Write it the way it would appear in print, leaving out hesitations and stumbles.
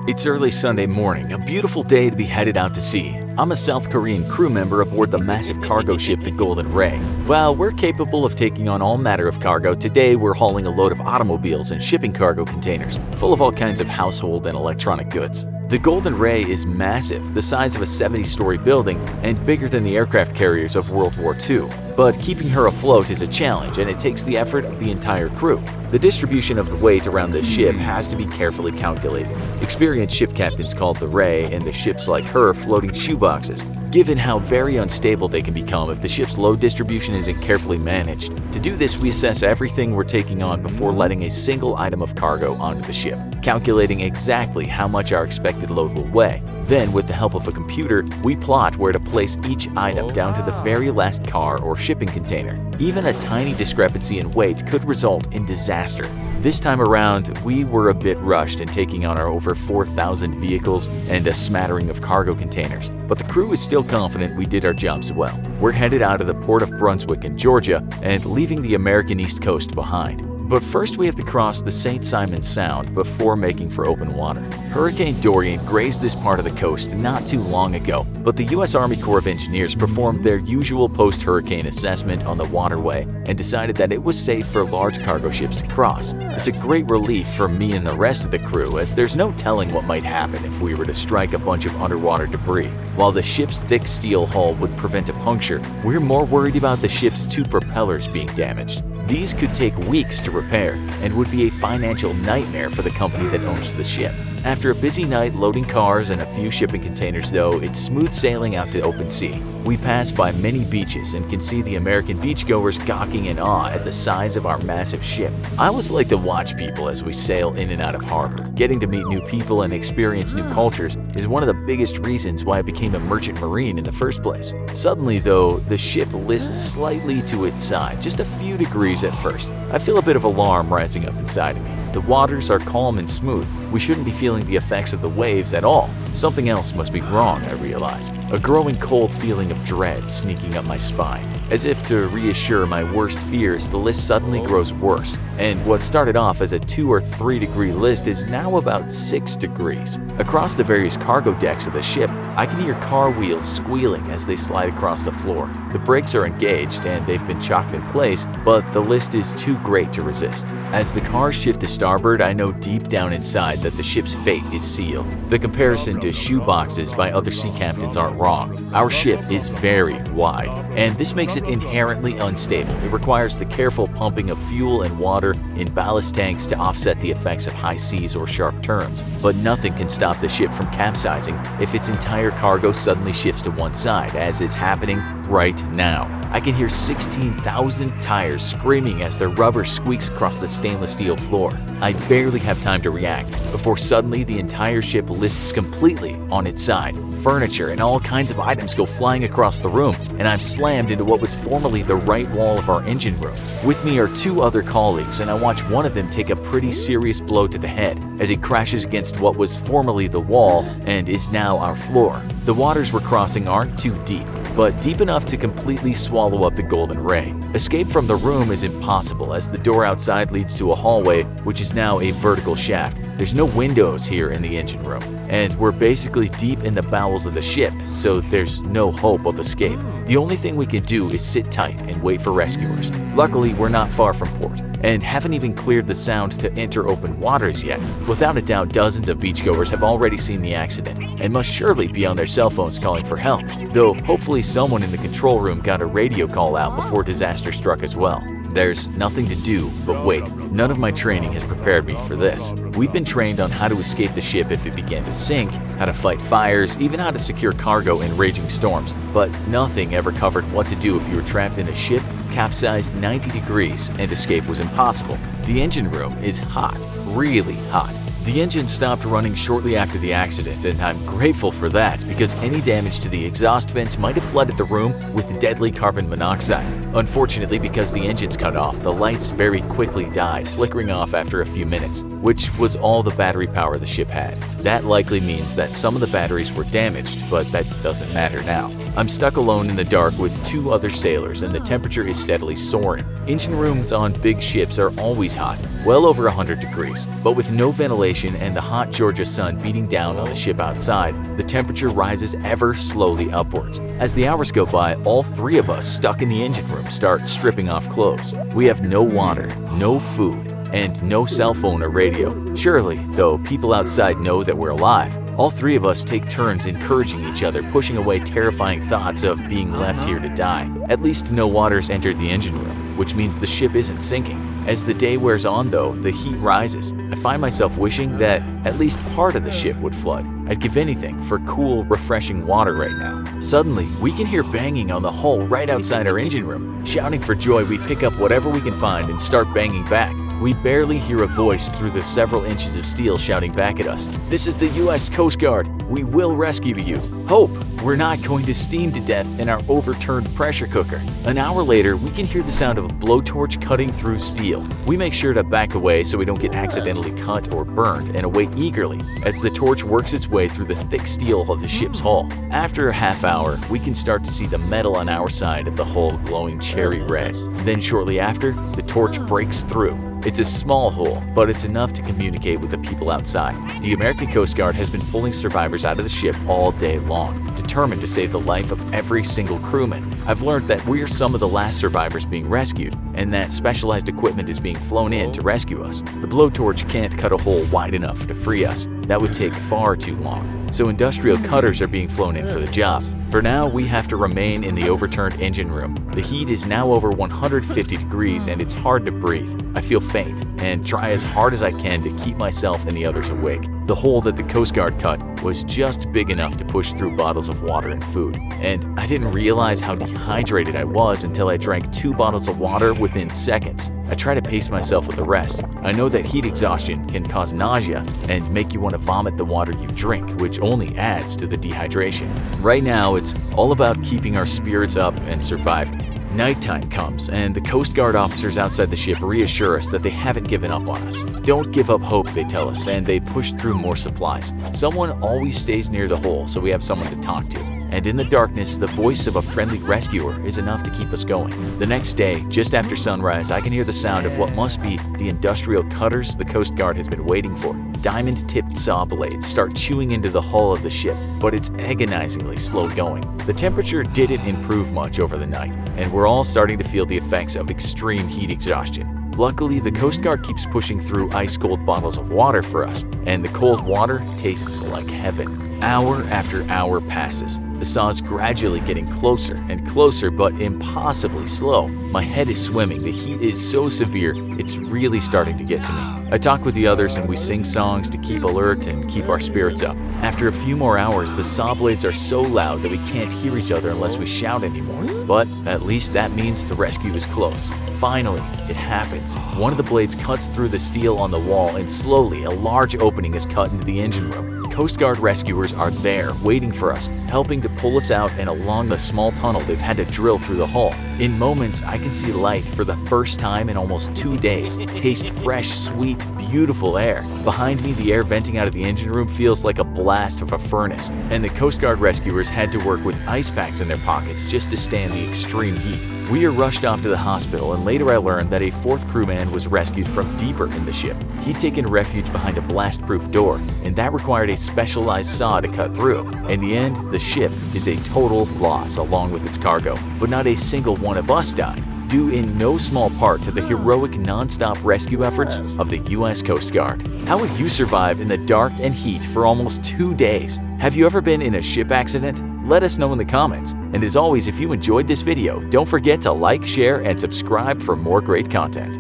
It's early Sunday morning, a beautiful day to be headed out to sea. I'm a South Korean crew member aboard the massive cargo ship the Golden Ray. While we're capable of taking on all manner of cargo, today we're hauling a load of automobiles and shipping cargo containers, full of all kinds of household and electronic goods. The Golden Ray is massive, the size of a 70-story building, and bigger than the aircraft carriers of World War II. But keeping her afloat is a challenge, and it takes the effort of the entire crew. The distribution of the weight around the ship has to be carefully calculated. Experienced ship captains called the Ray and the ships like her floating shoeboxes, given how very unstable they can become if the ship's load distribution isn't carefully managed. To do this, we assess everything we're taking on before letting a single item of cargo onto the ship, calculating exactly how much our expected load will weigh. Then, with the help of a computer, we plot where to place each item down to the very last car or shipping container. Even a tiny discrepancy in weight could result in disaster. This time around, we were a bit rushed in taking on our over 4,000 vehicles and a smattering of cargo containers, but the crew is still confident we did our jobs well. We're headed out of the port of Brunswick in Georgia and leaving the American East Coast behind. But first we have to cross the St. Simons Sound before making for open water. Hurricane Dorian grazed this part of the coast not too long ago, but the U.S. Army Corps of Engineers performed their usual post-hurricane assessment on the waterway and decided that it was safe for large cargo ships to cross. It's a great relief for me and the rest of the crew, as there's no telling what might happen if we were to strike a bunch of underwater debris. While the ship's thick steel hull would prevent a puncture, we're more worried about the ship's two propellers being damaged. These could take weeks to repair and would be a financial nightmare for the company that owns the ship. After a busy night loading cars and a few shipping containers though, it's smooth sailing out to open sea. We pass by many beaches and can see the American beachgoers gawking in awe at the size of our massive ship. I always like to watch people as we sail in and out of harbor. Getting to meet new people and experience new cultures is one of the biggest reasons why I became a merchant marine in the first place. Suddenly though, the ship lists slightly to its side, just a few degrees at first. I feel a bit of alarm rising up inside of me. The waters are calm and smooth. We shouldn't be feeling the effects of the waves at all. Something else must be wrong, I realize. A growing cold feeling of dread sneaking up my spine. As if to reassure my worst fears, the list suddenly grows worse, and what started off as a 2 or 3 degree list is now about 6 degrees. Across the various cargo decks of the ship, I can hear car wheels squealing as they slide across the floor. The brakes are engaged and they've been chocked in place, but the list is too great to resist. As the cars shift to starboard, I know deep down inside that the ship's fate is sealed. The comparison to shoeboxes by other sea captains aren't wrong. Our ship is very wide, and this makes it inherently unstable. It requires the careful pumping of fuel and water in ballast tanks to offset the effects of high seas or sharp turns. But nothing can stop the ship from capsizing if its entire cargo suddenly shifts to one side, as is happening right now. I can hear 16,000 tires screaming as their rubber squeaks across the stainless steel floor. I barely have time to react before suddenly the entire ship lists completely on its side. Furniture and all kinds of items go flying across the room, and I'm slammed into what was formerly the right wall of our engine room. With me are 2 other colleagues, and I watch one of them take a pretty serious blow to the head as he crashes against what was formerly the wall and is now our floor. The waters we're crossing aren't too deep, but deep enough to completely swallow up the Golden Ray. Escape from the room is impossible, as the door outside leads to a hallway which is now a vertical shaft. There's no windows here in the engine room, and we're basically deep in the bowels of the ship, so there's no hope of escape. The only thing we can do is sit tight and wait for rescuers. Luckily, we're not far from port, and haven't even cleared the Sound to enter open waters yet. Without a doubt, dozens of beachgoers have already seen the accident and must surely be on their cell phones calling for help, though hopefully someone in the control room got a radio call out before disaster struck as well. There's nothing to do but wait. None of my training has prepared me for this. We've been trained on how to escape the ship if it began to sink, how to fight fires, even how to secure cargo in raging storms, but nothing ever covered what to do if you were trapped in a ship capsized 90 degrees and escape was impossible. The engine room is hot, really hot. The engine stopped running shortly after the accident, and I'm grateful for that because any damage to the exhaust vents might have flooded the room with deadly carbon monoxide. Unfortunately, because the engine's cut off, the lights very quickly died, flickering off after a few minutes, which was all the battery power the ship had. That likely means that some of the batteries were damaged, but that doesn't matter now. I'm stuck alone in the dark with 2 other sailors and the temperature is steadily soaring. Engine rooms on big ships are always hot, well over 100 degrees. But with no ventilation and the hot Georgia sun beating down on the ship outside, the temperature rises ever slowly upwards. As the hours go by, all 3 of us stuck in the engine room start stripping off clothes. We have no water, no food, and no cell phone or radio. Surely, though people outside know that we're alive, all 3 of us take turns encouraging each other, pushing away terrifying thoughts of being left here to die. At least no water's entered the engine room, which means the ship isn't sinking. As the day wears on though, the heat rises. I find myself wishing that at least part of the ship would flood. I'd give anything for cool, refreshing water right now. Suddenly, we can hear banging on the hull right outside our engine room. Shouting for joy, we pick up whatever we can find and start banging back. We barely hear a voice through the several inches of steel shouting back at us. "This is the U.S. Coast Guard. We will rescue you. Hope we're not going to steam to death in our overturned pressure cooker." An hour later, we can hear the sound of a blowtorch cutting through steel. We make sure to back away so we don't get accidentally cut or burned and await eagerly as the torch works its way through the thick steel of the ship's hull. After a half hour, we can start to see the metal on our side of the hull glowing cherry red. Then shortly after, the torch breaks through. It's a small hole, but it's enough to communicate with the people outside. The American Coast Guard has been pulling survivors out of the ship all day long, determined to save the life of every single crewman. I've learned that we're some of the last survivors being rescued, and that specialized equipment is being flown in to rescue us. The blowtorch can't cut a hole wide enough to free us. That would take far too long. So industrial cutters are being flown in for the job. For now, we have to remain in the overturned engine room. The heat is now over 150 degrees and it's hard to breathe. I feel faint and try as hard as I can to keep myself and the others awake. The hole that the Coast Guard cut was just big enough to push through bottles of water and food. And I didn't realize how dehydrated I was until I drank 2 bottles of water within seconds. I try to pace myself with the rest. I know that heat exhaustion can cause nausea and make you want to vomit the water you drink, which only adds to the dehydration. Right now, it's all about keeping our spirits up and surviving. Nighttime comes, and the Coast Guard officers outside the ship reassure us that they haven't given up on us. Don't give up hope, they tell us, and they push through more supplies. Someone always stays near the hole, so we have someone to talk to. And in the darkness, the voice of a friendly rescuer is enough to keep us going. The next day, just after sunrise, I can hear the sound of what must be the industrial cutters the Coast Guard has been waiting for. Diamond-tipped saw blades start chewing into the hull of the ship, but it's agonizingly slow going. The temperature didn't improve much over the night, and we're all starting to feel the effects of extreme heat exhaustion. Luckily, the Coast Guard keeps pushing through ice-cold bottles of water for us, and the cold water tastes like heaven. Hour after hour passes. The saw is gradually getting closer and closer, but impossibly slow. My head is swimming. The heat is so severe, it's really starting to get to me. I talk with the others and we sing songs to keep alert and keep our spirits up. After a few more hours, the saw blades are so loud that we can't hear each other unless we shout anymore. But at least that means the rescue is close. Finally, it happens. One of the blades cuts through the steel on the wall, and slowly a large opening is cut into the engine room. Coast Guard rescuers are there, waiting for us, helping to pull us out and along the small tunnel they've had to drill through the hull. In moments, I can see light for the first time in almost 2 days, taste fresh, sweet, beautiful air. Behind me, the air venting out of the engine room feels like a blast of a furnace, and the Coast Guard rescuers had to work with ice packs in their pockets just to stand the extreme heat. We are rushed off to the hospital, and later I learned that a 4th crewman was rescued from deeper in the ship. He'd taken refuge behind a blast-proof door, and that required a specialized saw to cut through. In the end, the ship is a total loss along with its cargo, but not a single one of us died, due in no small part to the heroic non-stop rescue efforts of the U.S. Coast Guard. How would you survive in the dark and heat for almost 2 days? Have you ever been in a ship accident? Let us know in the comments. And as always, if you enjoyed this video, don't forget to like, share, and subscribe for more great content.